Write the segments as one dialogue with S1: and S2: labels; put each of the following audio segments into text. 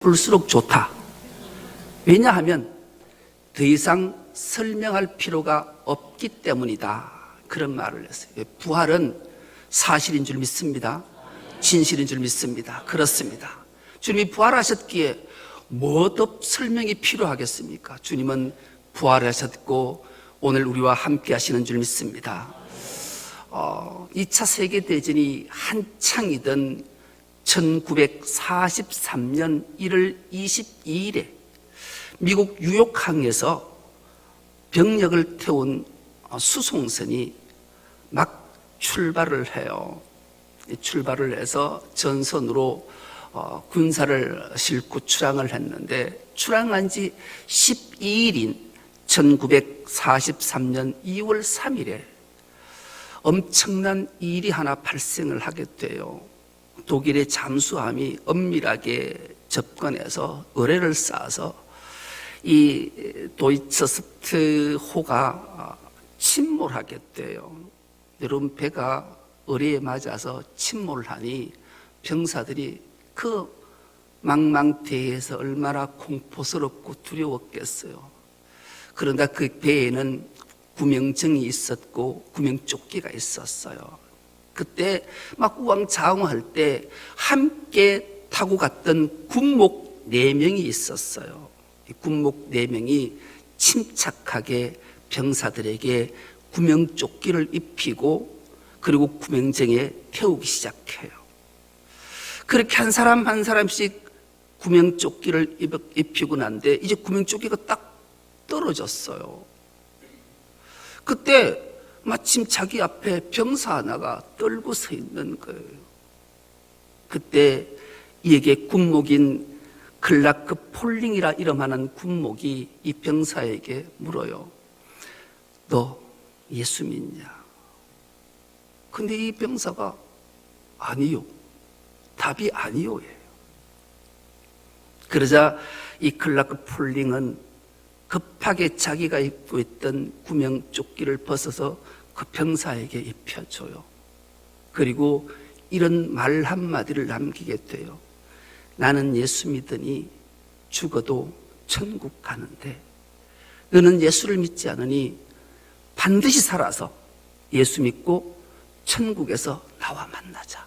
S1: 볼수록 좋다. 왜냐하면 더 이상 설명할 필요가 없기 때문이다. 그런 말을 했어요. 부활은 사실인 줄 믿습니다. 진실인 줄 믿습니다. 그렇습니다. 주님이 부활하셨기에 뭐 더 설명이 필요하겠습니까? 주님은 부활하셨고 오늘 우리와 함께 하시는 줄 믿습니다. 2차 세계대전이 한창이던 1943년 1월 22일에 미국 뉴욕항에서 병력을 태운 수송선이 막 출발을 해요. 출발을 해서 전선으로 군사를 싣고 출항을 했는데, 출항한 지 12일인 1943년 2월 3일에 엄청난 일이 하나 발생을 하게 돼요. 독일의 잠수함이 엄밀하게 접근해서 의뢰를 쌓아서 이 도이처스트호가 침몰하게 돼요. 여러분, 배가 의뢰에 맞아서 침몰하니 병사들이 그 망망대해에서 얼마나 공포스럽고 두려웠겠어요. 그런가 그 배에는 구명정이 있었고 구명조끼가 있었어요. 그때 막 우왕좌왕할 때 함께 타고 갔던 군목 4명이 있었어요. 이 군목 4명이 침착하게 병사들에게 구명조끼를 입히고 그리고 구명정에 태우기 시작해요. 그렇게 한 사람 한 사람씩 구명조끼를 입히고 난데 이제 구명조끼가 딱 떨어졌어요. 그때 마침 자기 앞에 병사 하나가 떨고 서 있는 거예요. 그때 이에게 군목인 클라크 폴링이라 이름하는 군목이 이 병사에게 물어요. 너 예수 믿냐? 근데 이 병사가 아니요. 답이 아니요예요. 그러자 이 클라크 폴링은 급하게 자기가 입고 있던 구명조끼를 벗어서 그 병사에게 입혀줘요. 그리고 이런 말 한마디를 남기게 돼요. 나는 예수 믿으니 죽어도 천국 가는데 너는 예수를 믿지 않으니 반드시 살아서 예수 믿고 천국에서 나와 만나자.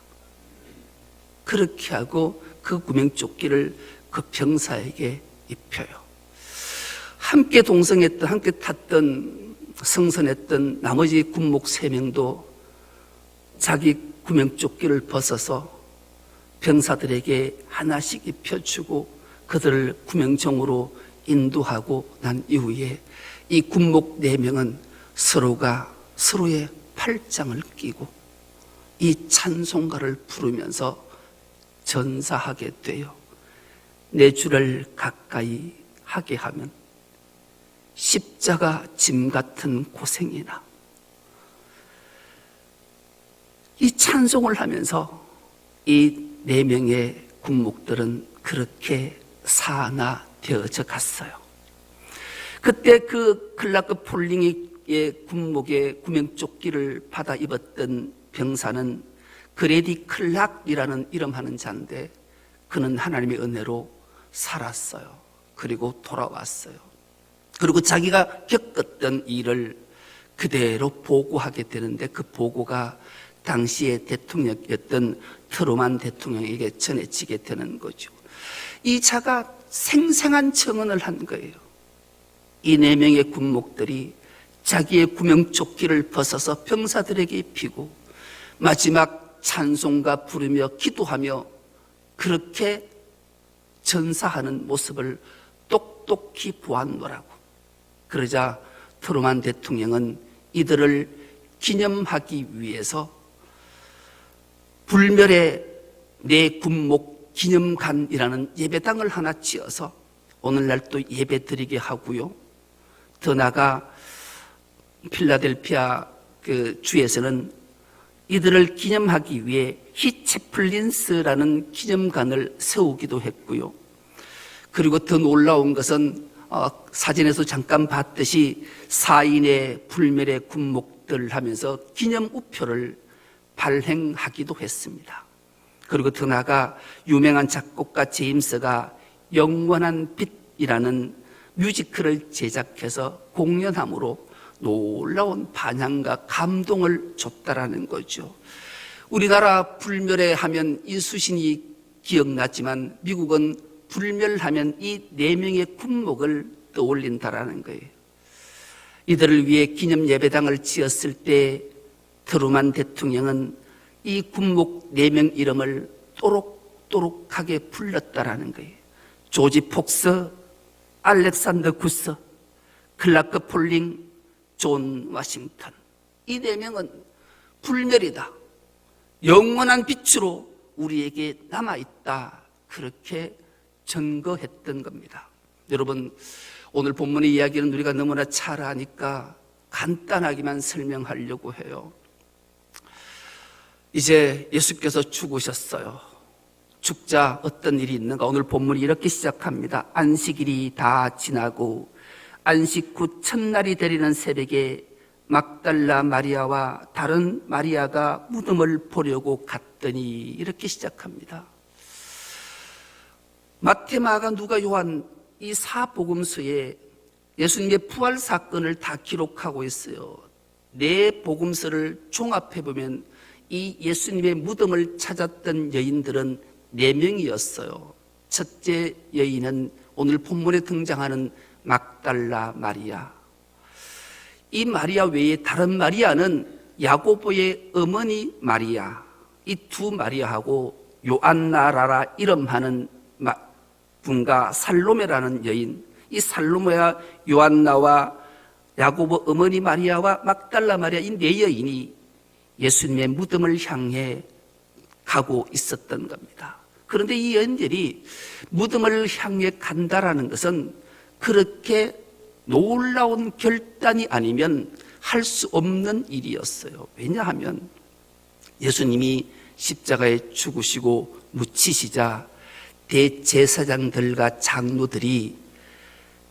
S1: 그렇게 하고 그 구명조끼를 그 병사에게 입혀요. 함께 동성했던, 함께 탔던, 승선했던 나머지 군목 3명도 자기 구명조끼를 벗어서 병사들에게 하나씩 입혀주고 그들을 구명정으로 인도하고 난 이후에 이 군목 4명은 서로가 서로의 팔짱을 끼고 이 찬송가를 부르면서 전사하게 돼요. 내 주를 가까이 하게 하면 십자가 짐 같은 고생이나. 이 찬송을 하면서 이 4명의 군목들은 그렇게 사하나되어져 갔어요. 그때 그 클라크 폴링의 군목의 구명조끼를 받아 입었던 병사는 그레디 클락이라는 이름하는 자인데 그는 하나님의 은혜로 살았어요. 그리고 돌아왔어요. 그리고 자기가 겪었던 일을 그대로 보고하게 되는데 그 보고가 당시의 대통령이었던 트루만 대통령에게 전해지게 되는 거죠. 이 자가 생생한 증언을 한 거예요. 이 4명의 군목들이 자기의 구명조끼를 벗어서 병사들에게 입히고 마지막 찬송가 부르며 기도하며 그렇게 전사하는 모습을 똑똑히 보았노라고. 그러자 트루만 대통령은 이들을 기념하기 위해서 불멸의 내 군목 기념관이라는 예배당을 하나 지어서 오늘날 또 예배 드리게 하고요. 더 나아가 필라델피아 그 주에서는 이들을 기념하기 위해 히체플린스라는 기념관을 세우기도 했고요. 그리고 더 놀라운 것은 사진에서 잠깐 봤듯이 4인의 불멸의 군목들 하면서 기념 우표를 발행하기도 했습니다. 그리고 더 나아가 유명한 작곡가 제임스가 영원한 빛이라는 뮤지컬을 제작해서 공연함으로 놀라운 반향과 감동을 줬다라는 거죠. 우리나라 불멸에 하면 이수신이 기억나지만 미국은 불멸하면 이 4명의 군목을 떠올린다라는 거예요. 이들을 위해 기념 예배당을 지었을 때 트루만 대통령은 이 군목 4명 이름을 또록또록하게 불렀다라는 거예요. 조지 폭스, 알렉산더 구스, 클라크 폴링, 존 워싱턴. 이 4명은 불멸이다. 영원한 빛으로 우리에게 남아있다. 그렇게 증거했던 겁니다. 여러분, 오늘 본문의 이야기는 우리가 너무나 잘 아니까 간단하게만 설명하려고 해요. 이제 예수께서 죽으셨어요. 죽자 어떤 일이 있는가? 오늘 본문이 이렇게 시작합니다. 안식일이 다 지나고 안식 후 첫날이 되리는 새벽에 막달라 마리아와 다른 마리아가 무덤을 보려고 갔더니, 이렇게 시작합니다. 마태, 마가, 누가, 요한 이 사복음서에 예수님의 부활 사건을 다 기록하고 있어요. 네 복음서를 종합해보면 이 예수님의 무덤을 찾았던 여인들은 4명이었어요. 첫째 여인은 오늘 본문에 등장하는 막달라 마리아. 이 마리아 외에 다른 마리아는 야고보의 어머니 마리아, 이 두 마리아하고 요안나라라 이름하는 분과 살로메라는 여인, 이 살로메와 요안나와 야고보 어머니 마리아와 막달라 마리아, 이 4여인이 예수님의 무덤을 향해 가고 있었던 겁니다. 그런데 이 여인들이 무덤을 향해 간다라는 것은 그렇게 놀라운 결단이 아니면 할 수 없는 일이었어요. 왜냐하면 예수님이 십자가에 죽으시고 묻히시자 대제사장들과 장로들이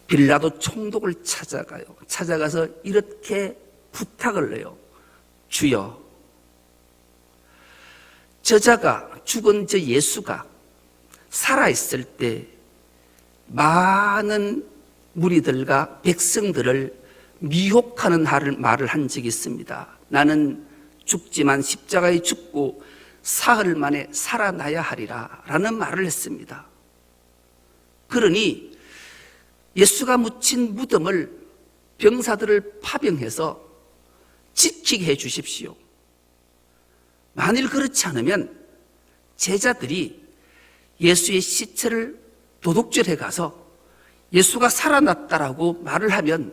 S1: 빌라도 총독을 찾아가요. 찾아가서 이렇게 부탁을 해요. 주여, 저자가 죽은 저 예수가 살아있을 때 많은 무리들과 백성들을 미혹하는 말을 한 적이 있습니다. 나는 죽지만 십자가에 죽고 사흘 만에 살아나야 하리라 라는 말을 했습니다. 그러니 예수가 묻힌 무덤을 병사들을 파병해서 지키게 해 주십시오. 만일 그렇지 않으면 제자들이 예수의 시체를 도둑질해 가서 예수가 살아났다라고 말을 하면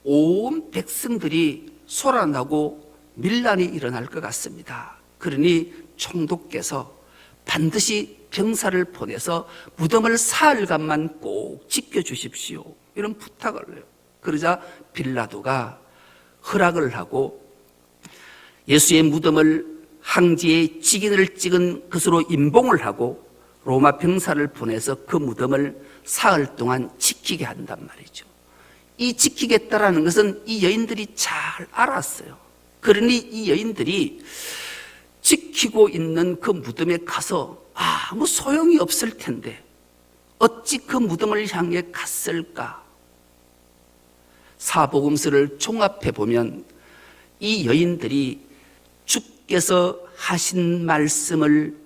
S1: 온 백성들이 소란나고 밀란이 일어날 것 같습니다. 그러니 총독께서 반드시 병사를 보내서 무덤을 사흘간만 꼭 지켜주십시오, 이런 부탁을 해요. 그러자 빌라도가 허락을 하고 예수의 무덤을 항지에 직인을 찍은 것으로 임봉을 하고 로마 병사를 보내서 그 무덤을 사흘 동안 지키게 한단 말이죠. 이 지키겠다라는 것은 이 여인들이 잘 알았어요. 그러니 이 여인들이 지키고 있는 그 무덤에 가서 아무 소용이 없을 텐데 어찌 그 무덤을 향해 갔을까? 사복음서를 종합해 보면 이 여인들이 주께서 하신 말씀을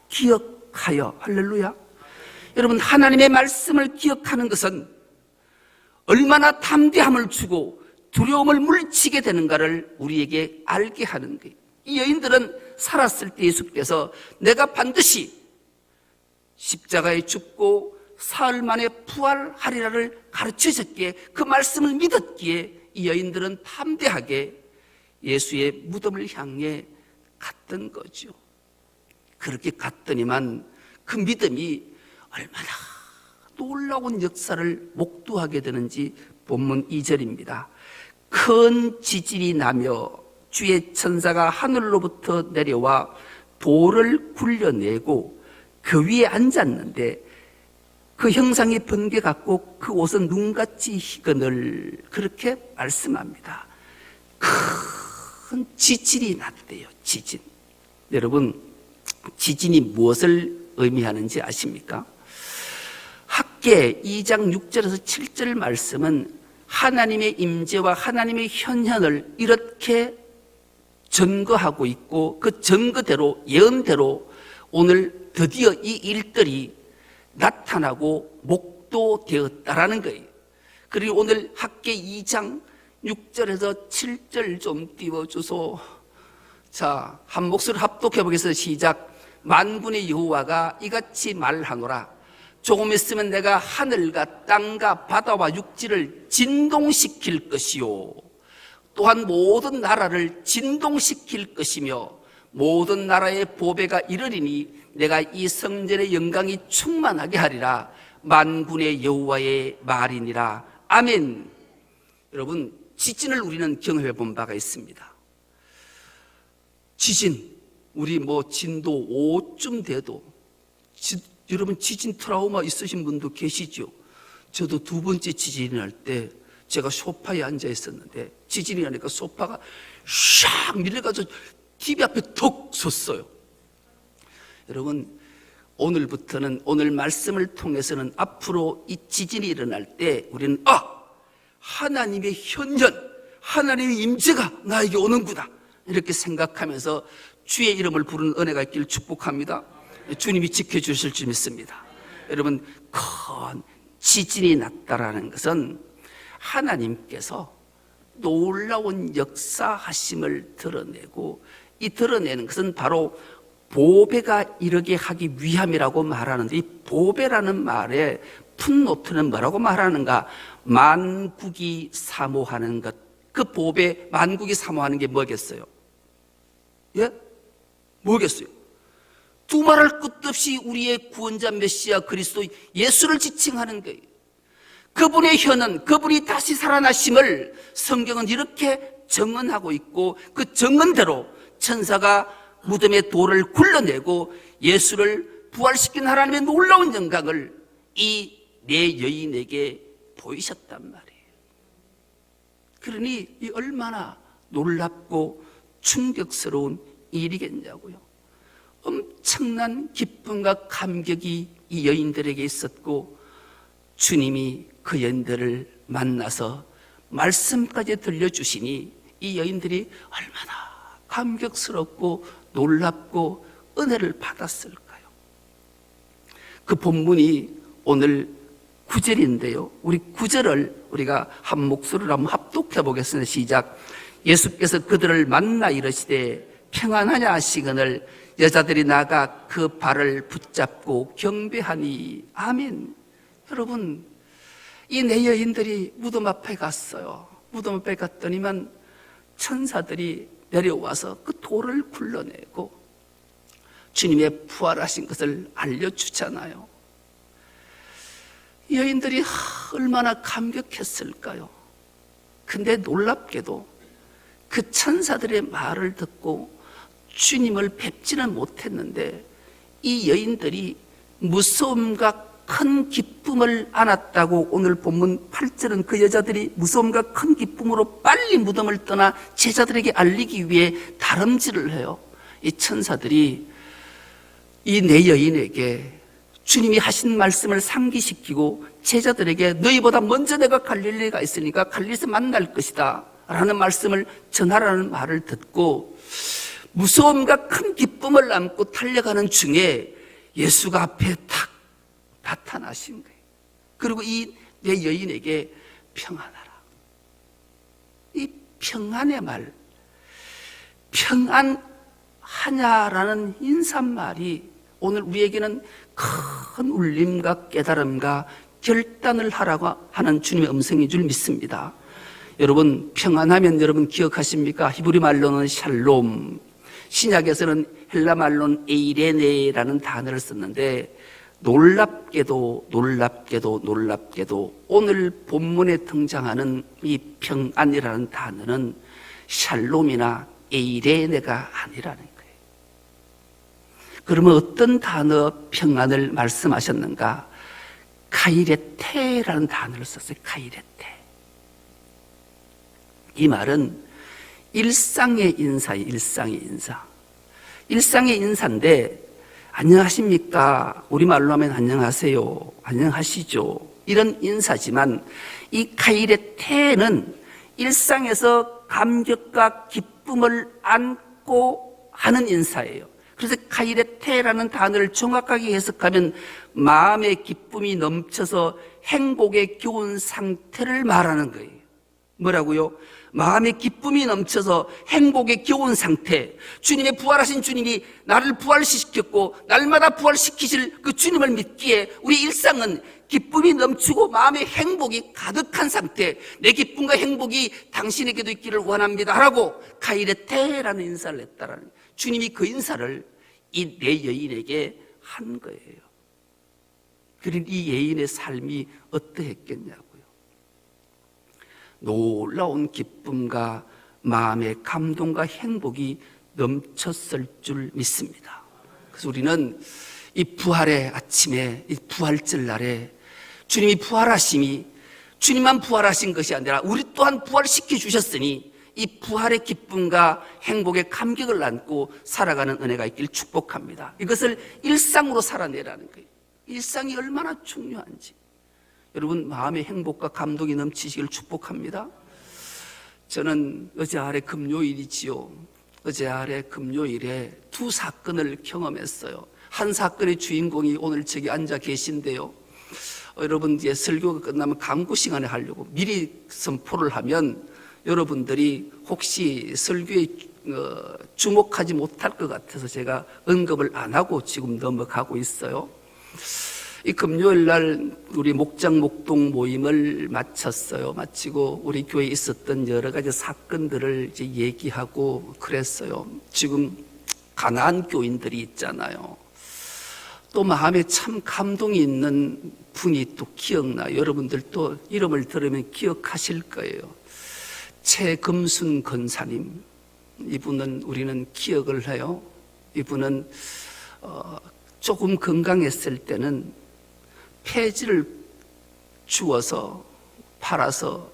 S1: 기억하여, 할렐루야. 여러분, 하나님의 말씀을 기억하는 것은 얼마나 담대함을 주고 두려움을 물리치게 되는가를 우리에게 알게 하는 거예요. 이 여인들은 살았을 때 예수께서 내가 반드시 십자가에 죽고 사흘 만에 부활하리라를 가르치셨기에 그 말씀을 믿었기에 이 여인들은 담대하게 예수의 무덤을 향해 갔던 거죠. 그렇게 갔더니만 그 믿음이 얼마나 놀라운 역사를 목도하게 되는지 본문 2절입니다. 큰 지진이 나며 주의 천사가 하늘로부터 내려와 돌을 굴려내고 그 위에 앉았는데 그 형상이 번개 같고 그 옷은 눈같이 희거늘, 그렇게 말씀합니다. 큰 지진이 났대요. 지진. 여러분, 지진이 무엇을 의미하는지 아십니까? 학개 2장 6절에서 7절 말씀은 하나님의 임재와 하나님의 현현을 이렇게 증거하고 있고, 그 증거대로, 예언대로 오늘 드디어 이 일들이 나타나고 목도되었다라는 거예요. 그리고 오늘 학개 2장 6절에서 7절 좀 띄워주소. 자, 한 목소리 합독해 보겠습니다. 시작. 만군의 여호와가 이같이 말하노라. 조금 있으면 내가 하늘과 땅과 바다와 육지를 진동시킬 것이요, 또한 모든 나라를 진동시킬 것이며 모든 나라의 보배가 이르리니 내가 이 성전의 영광이 충만하게 하리라. 만군의 여호와의 말이니라. 아멘. 여러분, 지진을 우리는 경험해 본 바가 있습니다. 지진, 우리 진도 5쯤 돼도 여러분 지진 트라우마 있으신 분도 계시죠? 저도 두 번째 지진이 날 때 제가 소파에 앉아 있었는데 지진이 나니까 소파가 샥 밀려가지고 TV 앞에 턱 섰어요. 여러분, 오늘부터는, 오늘 말씀을 통해서는 앞으로 이 지진이 일어날 때 우리는 하나님의 현현, 하나님의 임재가 나에게 오는구나, 이렇게 생각하면서 주의 이름을 부르는 은혜가 있기를 축복합니다. 주님이 지켜주실 줄 믿습니다. 여러분, 큰 지진이 났다라는 것은 하나님께서 놀라운 역사하심을 드러내고, 이 드러내는 것은 바로 보배가 이르게 하기 위함이라고 말하는데, 이 보배라는 말의 풋노트는 뭐라고 말하는가? 만국이 사모하는 것. 그 보배, 만국이 사모하는 게 뭐겠어요? 예? 뭐겠어요? 두말할 것도 없이 우리의 구원자 메시아 그리스도 예수를 지칭하는 거예요. 그분의 현은, 그분이 다시 살아나심을 성경은 이렇게 증언하고 있고, 그 증언대로 천사가 무덤에 돌을 굴러내고 예수를 부활시킨 하나님의 놀라운 영광을 이 네 여인에게 보이셨단 말이에요. 그러니 이 얼마나 놀랍고 충격스러운 일이겠냐고요. 엄청난 기쁨과 감격이 이 여인들에게 있었고, 주님이 그 여인들을 만나서 말씀까지 들려주시니 이 여인들이 얼마나 감격스럽고 놀랍고 은혜를 받았을까요? 그 본문이 오늘 9절인데요. 우리 9절을 우리가 한 목소리로 한번 합독해 보겠습니다. 시작. 예수께서 그들을 만나 이르시되 평안하냐 하시거늘 여자들이 나가 그 발을 붙잡고 경배하니. 아멘. 여러분, 이 네 여인들이 무덤 앞에 갔어요. 무덤 앞에 갔더니만 천사들이 내려와서 그 돌을 굴러내고 주님의 부활하신 것을 알려주잖아요. 이 여인들이 얼마나 감격했을까요? 근데 놀랍게도 그 천사들의 말을 듣고 주님을 뵙지는 못했는데, 이 여인들이 무서움과 큰 기쁨을 안았다고 오늘 본문 8절은 그 여자들이 무서움과 큰 기쁨으로 빨리 무덤을 떠나 제자들에게 알리기 위해 다름질을 해요. 이 천사들이 이 네 여인에게 주님이 하신 말씀을 상기시키고 제자들에게 너희보다 먼저 내가 갈릴리가 있으니까 갈릴리에서 만날 것이다 라는 말씀을 전하라는 말을 듣고 무서움과 큰 기쁨을 안고 달려가는 중에 예수가 앞에 탁 나타나신 거예요. 그리고 이 내 여인에게 평안하라. 이 평안의 말, 평안하냐라는 인사말이 오늘 우리에게는 큰 울림과 깨달음과 결단을 하라고 하는 주님의 음성인 줄 믿습니다. 여러분, 평안하면 여러분 기억하십니까? 히브리 말로는 샬롬, 신약에서는 헬라 말로는 에이레네라는 단어를 썼는데, 놀랍게도 오늘 본문에 등장하는 이 평안이라는 단어는 샬롬이나 에이레네가 아니라는 거예요. 그러면 어떤 단어 평안을 말씀하셨는가? 카이레테라는 단어를 썼어요. 카이레테. 이 말은 일상의 인사예요. 일상의 인사. 일상의 인사인데 안녕하십니까? 우리말로 하면 안녕하세요, 안녕하시죠, 이런 인사지만 이 카이레테는 일상에서 감격과 기쁨을 안고 하는 인사예요. 그래서 카이레테라는 단어를 정확하게 해석하면 마음의 기쁨이 넘쳐서 행복에 겨운 상태를 말하는 거예요. 뭐라고요? 마음의 기쁨이 넘쳐서 행복에 겨운 상태. 주님의 부활하신 주님이 나를 부활시켰고 날마다 부활시키실 그 주님을 믿기에 우리 일상은 기쁨이 넘치고 마음의 행복이 가득한 상태. 내 기쁨과 행복이 당신에게도 있기를 원합니다 라고 카이레테라는 인사를 했다라는, 주님이 그 인사를 이 내 여인에게 한 거예요. 그런 이 여인의 삶이 어떠했겠냐고요. 놀라운 기쁨과 마음의 감동과 행복이 넘쳤을 줄 믿습니다. 그래서 우리는 이 부활의 아침에, 이 부활절 날에 주님이 부활하심이 주님만 부활하신 것이 아니라 우리 또한 부활시켜 주셨으니 이 부활의 기쁨과 행복의 감격을 안고 살아가는 은혜가 있길 축복합니다. 이것을 일상으로 살아내라는 거예요. 일상이 얼마나 중요한지. 여러분, 마음의 행복과 감동이 넘치시길 축복합니다. 저는 어제 아래 금요일이지요. 어제 아래 금요일에 두 사건을 경험했어요. 한 사건의 주인공이 오늘 저기 앉아 계신데요. 여러분, 이제 설교가 끝나면 강구 시간에 하려고 미리 선포를 하면 여러분들이 혹시 설교에 주목하지 못할 것 같아서 제가 언급을 안 하고 지금 넘어가고 있어요. 이 금요일 날 우리 목장 목동 모임을 마쳤어요. 마치고 우리 교회에 있었던 여러 가지 사건들을 이제 얘기하고 그랬어요. 지금 가난한 교인들이 있잖아요. 또 마음에 참 감동이 있는 분이 또 기억나요. 여러분들 또 이름을 들으면 기억하실 거예요. 최금순 권사님, 이분은 우리는 기억을 해요. 이분은 조금 건강했을 때는 폐지를 주워서 팔아서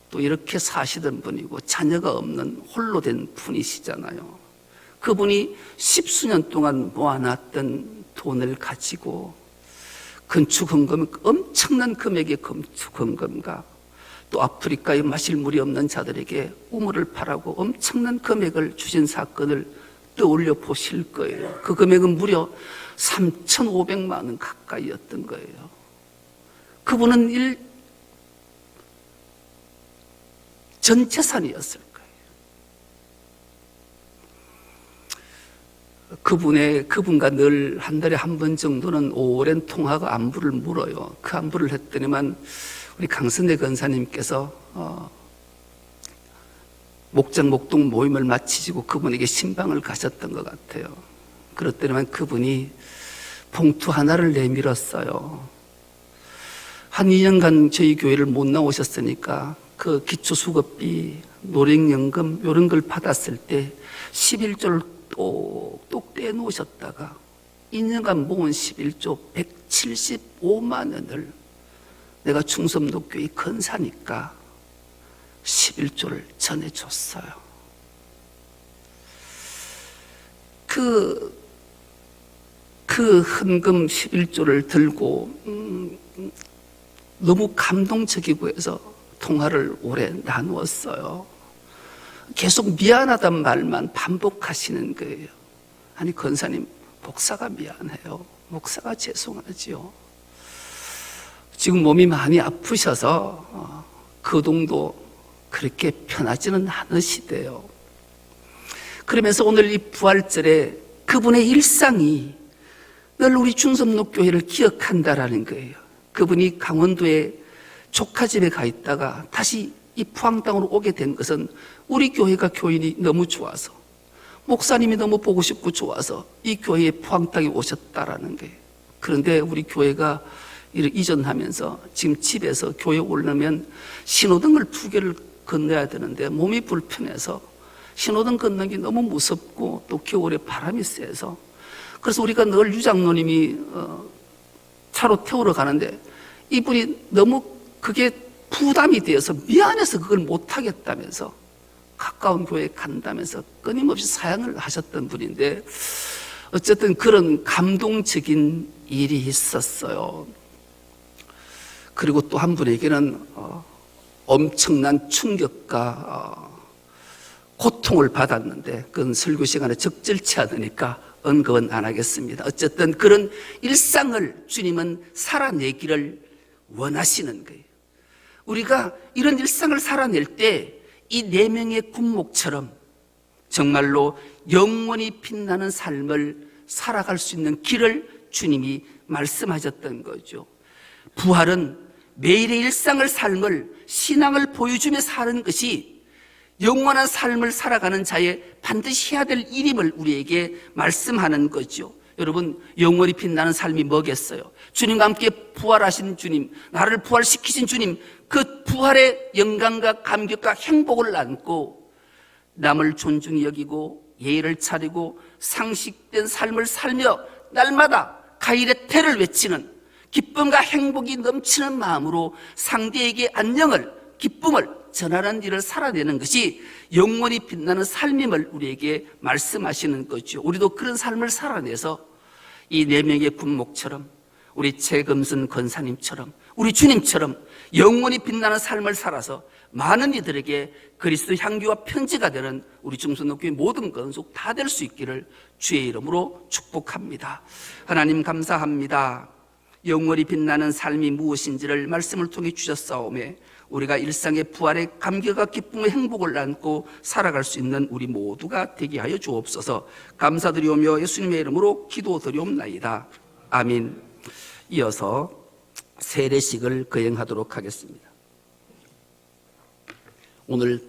S1: 또 이렇게 사시던 분이고 자녀가 없는 홀로 된 분이시잖아요. 그분이 10수년 동안 모아놨던 돈을 가지고 건축헌금, 엄청난 금액의 건축헌금과 또 아프리카에 마실 물이 없는 자들에게 우물을 파라고 엄청난 금액을 주신 사건을 떠올려 보실 거예요. 그 금액은 무려 3,500만 원 가까이였던 거예요. 그분은 전 재산이었을 거예요. 그분과 늘 한 달에 한 번 정도는 오랜 통화가 안부를 물어요. 그 안부를 했더니만 우리 강선대 권사님께서 목장 목동 모임을 마치시고 그분에게 신방을 가셨던 것 같아요. 그렇더니만 그분이 봉투 하나를 내밀었어요. 한 2년간 저희 교회를 못 나오셨으니까 그 기초수급비, 노령연금 이런 걸 받았을 때 11조를 똑똑 떼놓으셨다가 2년간 모은 11조 175만 원을 내가 충성도교회 건사니까 11조를 전해줬어요. 그 헌금 11조를 들고 너무 감동적이고 해서 통화를 오래 나누었어요. 계속 미안하단 말만 반복하시는 거예요. 아니, 권사님, 목사가 미안해요. 목사가 죄송하지요. 지금 몸이 많이 아프셔서 거동도 그렇게 편하지는 않으시대요. 그러면서 오늘 이 부활절에 그분의 일상이 늘 우리 충성록교회를 기억한다라는 거예요. 그분이 강원도에 조카 집에 가 있다가 다시 이 포항 땅으로 오게 된 것은 우리 교회가 교인이 너무 좋아서, 목사님이 너무 보고 싶고 좋아서 이 교회에 포항 땅에 오셨다라는 거예요. 그런데 우리 교회가 이전하면서 지금 집에서 교회 오려면 신호등을 2개를 건너야 되는데 몸이 불편해서 신호등 건너는 게 너무 무섭고 또 겨울에 바람이 세서, 그래서 우리가 늘 유장로님이 차로 태우러 가는데 이분이 너무 그게 부담이 되어서 미안해서 그걸 못하겠다면서 가까운 교회에 간다면서 끊임없이 사양을 하셨던 분인데, 어쨌든 그런 감동적인 일이 있었어요. 그리고 또 한 분에게는 엄청난 충격과 고통을 받았는데 그건 설교 시간에 적절치 않으니까 언급은 안 하겠습니다. 어쨌든 그런 일상을 주님은 살아내기를 원하시는 거예요. 우리가 이런 일상을 살아낼 때 이 4명의 군목처럼 정말로 영원히 빛나는 삶을 살아갈 수 있는 길을 주님이 말씀하셨던 거죠. 부활은 매일의 일상을 삶을 신앙을 보여주며 사는 것이 영원한 삶을 살아가는 자의 반드시 해야 될 일임을 우리에게 말씀하는 거죠. 여러분, 영원히 빛나는 삶이 뭐겠어요? 주님과 함께 부활하신 주님, 나를 부활시키신 주님, 그 부활의 영광과 감격과 행복을 안고 남을 존중히 여기고 예의를 차리고 상식된 삶을 살며 날마다 가일의 태를 외치는 기쁨과 행복이 넘치는 마음으로 상대에게 안녕을, 기쁨을 전하는 일을 살아내는 것이 영원히 빛나는 삶임을 우리에게 말씀하시는 거죠. 우리도 그런 삶을 살아내서 이 4명의 군목처럼, 우리 최금순 권사님처럼, 우리 주님처럼 영원히 빛나는 삶을 살아서 많은 이들에게 그리스도 향기와 편지가 되는 우리 중순교회 모든 건속 다 될 수 있기를 주의 이름으로 축복합니다. 하나님 감사합니다. 영원히 빛나는 삶이 무엇인지를 말씀을 통해 주셨사오매 우리가 일상의 부활의 감격과 기쁨의 행복을 안고 살아갈 수 있는 우리 모두가 되게 하여 주옵소서. 감사드리오며 예수님의 이름으로 기도드리옵나이다. 아멘. 이어서 세례식을 거행하도록 하겠습니다. 오늘